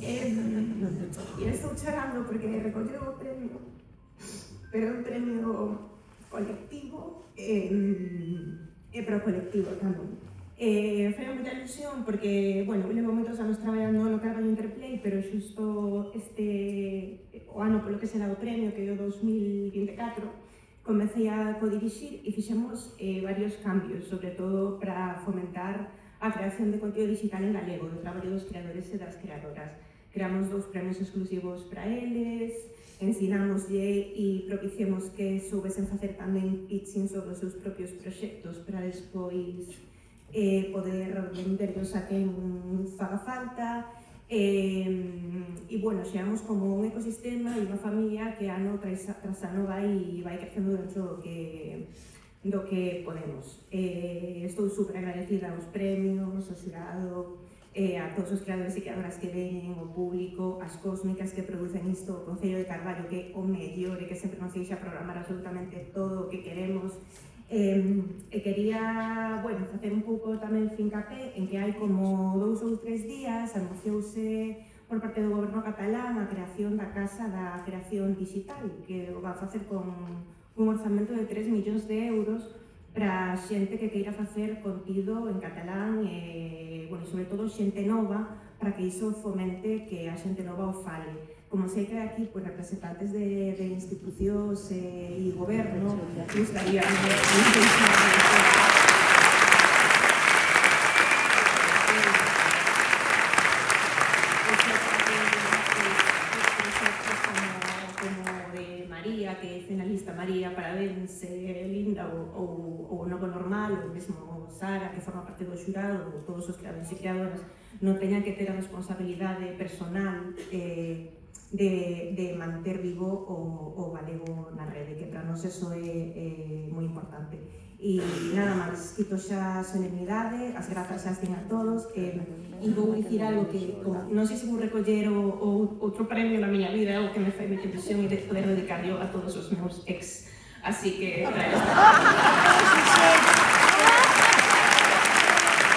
E estou chorando porque recolleu o premio, pero é un premio colectivo e pro colectivo tamén. Foi moita ilusión porque, bueno, levo moitos anos traballando no Carballo Interplay, pero xusto o ano polo que será o premio, que é o 2024, comecei a codirixir e fixemos varios cambios, sobre todo para fomentar a creación de contido digital en galego, do traballo dos creadores e das creadoras. Creamos 2 premios exclusivos para eles, ensinámoslle e propiciamos que soubesen facer tamén pitching sobre os seus propios proxectos para despois poder venderlos a quen faga falta. Bueno, xeamos como un ecosistema e unha familia que ano tras ano vai crecendo dentro do que podemos. Estou super agradecida aos premios, ao xurado, a todos os creadores e creadoras que veñen, o público, as cósmicas que producen isto, o Concello de Carballo, que é o mellor e que sempre nos deixa programar absolutamente todo o que queremos. Quería, bueno, facer un pouco tamén fincapé en que hai como 2 ou 3 días anunciouse por parte do goberno catalán a creación da Casa da Creación Digital, que o va a facer con un orzamento de 3 millóns de euros para xente que queira facer contido en catalán e, bueno, sobre todo xente nova, para que iso fomente que a xente nova o fale. Como sei que aquí, pues, representantes de institucións e goberno, gustaría María, que é finalista María, parabéns, Linda, ou Novo Normal, ou mesmo Sara, que forma parte do xurado, ou todos os creadores e creadoras, non teñan que ter a responsabilidade personal de manter vivo o galego na rede, que para nós eso é moi importante. E nada máis, quito xa a solemnidade, as grazas xa as a todos, e vou dicir algo que, non sei se vou recoller outro premio na miña vida, o que me fai moita ilusión e de poder dedicar yo a todos os meus ex. Así que...